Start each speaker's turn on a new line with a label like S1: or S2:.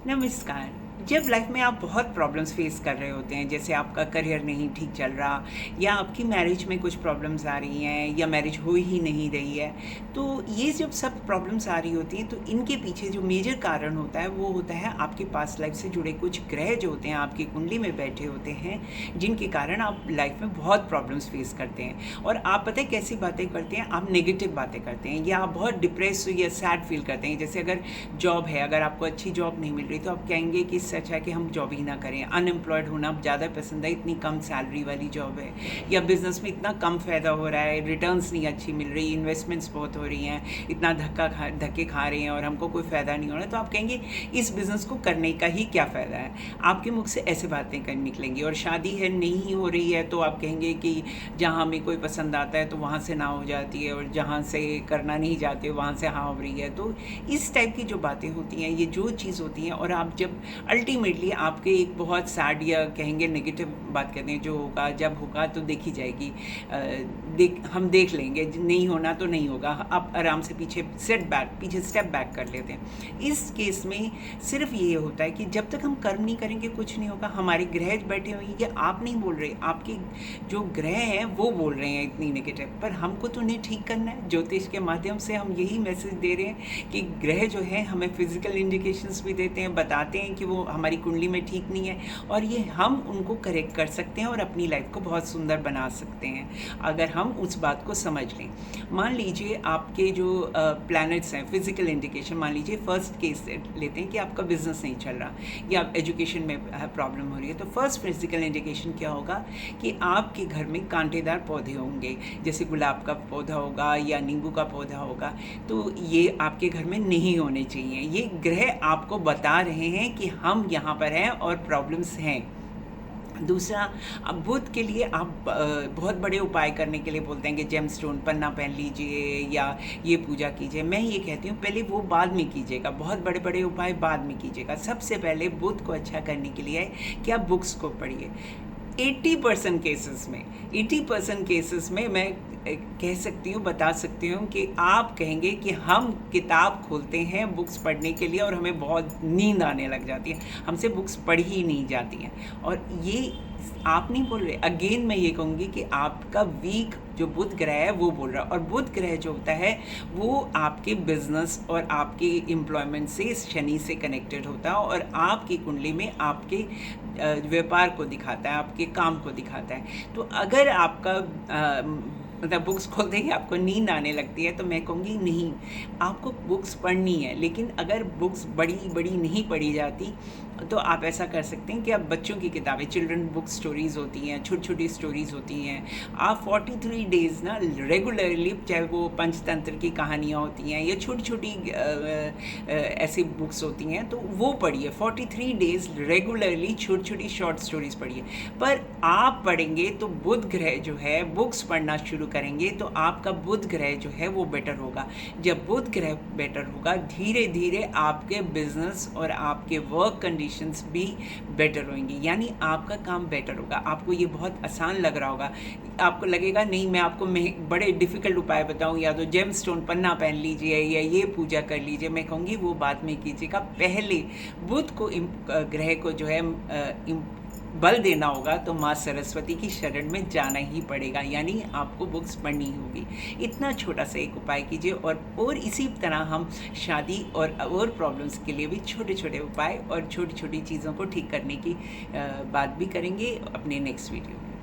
S1: नमस्कार। जब लाइफ में आप बहुत प्रॉब्लम्स फेस कर रहे होते हैं, जैसे आपका करियर नहीं ठीक चल रहा या आपकी मैरिज में कुछ प्रॉब्लम्स आ रही हैं या मैरिज हो ही नहीं रही है, तो ये जब सब प्रॉब्लम्स आ रही होती हैं तो इनके पीछे जो मेजर कारण होता है वो होता है आपकी पास्ट लाइफ से जुड़े कुछ ग्रह जो होते हैं आपकी कुंडली में बैठे होते हैं, जिनके कारण आप लाइफ में बहुत प्रॉब्लम्स फेस करते हैं। और आप पता है कैसी बातें करते हैं, आप नेगेटिव बातें करते हैं या आप बहुत डिप्रेस या सैड फील करते हैं। जैसे अगर जॉब है, अगर आपको अच्छी जॉब नहीं मिल रही तो आप कहेंगे कि इससे अच्छा है कि हम जॉब ही ना करें। अनएम्प्लॉयड होना ज़्यादा पसंद है, इतनी कम सैलरी वाली जॉब है। या बिजनेस में इतना कम फ़ायदा हो रहा है, रिटर्न्स नहीं अच्छी मिल रही, इन्वेस्टमेंट्स बहुत हो रही हैं, इतना धक्के खा रहे हैं और हमको कोई फ़ायदा नहीं हो रहा, तो आप कहेंगे इस बिज़नेस को करने का ही क्या फ़ायदा है। आपके मुख से ऐसे बातें कर निकलेंगी। और शादी है नहीं हो रही है तो आप कहेंगे कि जहाँ हमें कोई पसंद आता है तो वहाँ से ना हो जाती है, और जहाँ से करना नहीं चाहते वहाँ से हाँ हो रही है। तो इस टाइप की जो बातें होती हैं, ये जो चीज़ होती हैं, और आप जब अल्टीमेटली आपके एक बहुत सैड या कहेंगे नेगेटिव बात करते हैं, जो होगा जब होगा तो देखी जाएगी, हम देख लेंगे, नहीं होना तो नहीं होगा, आप आराम से पीछे स्टेप बैक कर लेते हैं। इस केस में सिर्फ ये होता है कि जब तक हम कर्म नहीं करेंगे कुछ नहीं होगा। हमारे ग्रह बैठे हुए हैं, ये आप नहीं बोल रहे, आपके जो ग्रह हैं वो बोल रहे हैं इतनी नेगेटिव, पर हमको तो उन्हें ठीक करना है। ज्योतिष के माध्यम से हम यही मैसेज दे रहे हैं कि ग्रह जो है हमें फिजिकल इंडिकेशंस भी देते हैं, बताते हैं कि वो हमारी कुंडली में ठीक नहीं है, और ये हम उनको करेक्ट कर सकते हैं और अपनी लाइफ को बहुत सुंदर बना सकते हैं अगर हम उस बात को समझ लें। मान लीजिए आपके जो प्लैनेट्स हैं, फिजिकल इंडिकेशन, मान लीजिए फर्स्ट केस लेते हैं कि आपका बिजनेस नहीं चल रहा या एजुकेशन में प्रॉब्लम हो रही है, तो फर्स्ट फिजिकल इंडिकेशन क्या होगा कि आपके घर में कांटेदार पौधे होंगे, जैसे गुलाब का पौधा होगा या नींबू का पौधा होगा, तो ये आपके घर में नहीं होने चाहिए। ये ग्रह आपको बता रहे हैं कि हम यहाँ पर हैं और प्रॉब्लम्स हैं। दूसरा, अब बुध के लिए आप बहुत बड़े उपाय करने के लिए बोलते हैं कि जेम स्टोन पन्ना पहन लीजिए या ये पूजा कीजिए। मैं ये कहती हूँ पहले वो बाद में कीजिएगा, बहुत बड़े बड़े उपाय बाद में कीजिएगा। सबसे पहले बुध को अच्छा करने के लिए है कि आप बुक्स को पढ़िए। 80% केसेस में मैं कह सकती हूँ, बता सकती हूँ कि आप कहेंगे कि हम किताब खोलते हैं बुक्स पढ़ने के लिए और हमें बहुत नींद आने लग जाती है, हमसे बुक्स पढ़ी ही नहीं जाती हैं। और ये आप नहीं बोल रहे, अगेन मैं ये कहूँगी कि आपका वीक जो बुध ग्रह है वो बोल रहा है। और बुध ग्रह जो होता है वो आपके बिजनेस और आपके एम्प्लॉयमेंट से, शनि से कनेक्टेड होता है, और आपकी कुंडली में आपके व्यापार को दिखाता है, आपके काम को दिखाता है। तो अगर आपका मतलब बुक्स खोलते ही आपको नींद आने लगती है, तो मैं कहूँगी नहीं, आपको बुक्स पढ़नी है। लेकिन अगर बुक्स बड़ी बड़ी नहीं पढ़ी जाती तो आप ऐसा कर सकते हैं कि आप बच्चों की किताबें, चिल्ड्रन बुक स्टोरीज़ होती हैं, छोटी छोटी स्टोरीज़ होती हैं, आप 43 डेज़ ना रेगुलरली, चाहे वो पंचतंत्र की कहानियाँ होती हैं या छोटी छोटी ऐसी बुक्स होती हैं, तो वो पढ़िए। 43 डेज़ रेगुलरली छोटी छोटी शॉर्ट स्टोरीज़ पढ़िए। पर आप पढ़ेंगे तो बुध ग्रह जो है, बुक्स पढ़ना शुरू करेंगे तो आपका बुध ग्रह जो है वो बेटर होगा। जब बुध ग्रह बेटर होगा, धीरे धीरे आपके बिजनेस और आपके वर्क कंडीशंस भी बेटर होंगी, यानी आपका काम बेटर होगा। आपको ये बहुत आसान लग रहा होगा, आपको लगेगा नहीं मैं आपको बड़े डिफ़िकल्ट उपाय बताऊं, या तो जेम स्टोन पन्ना पहन लीजिए या ये पूजा कर लीजिए। मैं कहूँगी वो बाद में कीजिएगा, पहले बुध को ग्रह को जो है बल देना होगा तो माँ सरस्वती की शरण में जाना ही पड़ेगा, यानी आपको बुक्स पढ़नी होगी। इतना छोटा सा एक उपाय कीजिए। और इसी तरह हम शादी और प्रॉब्लम्स के लिए भी छोटे छोटे उपाय और छोटी छोटी चीज़ों को ठीक करने की बात भी करेंगे अपने नेक्स्ट वीडियो में।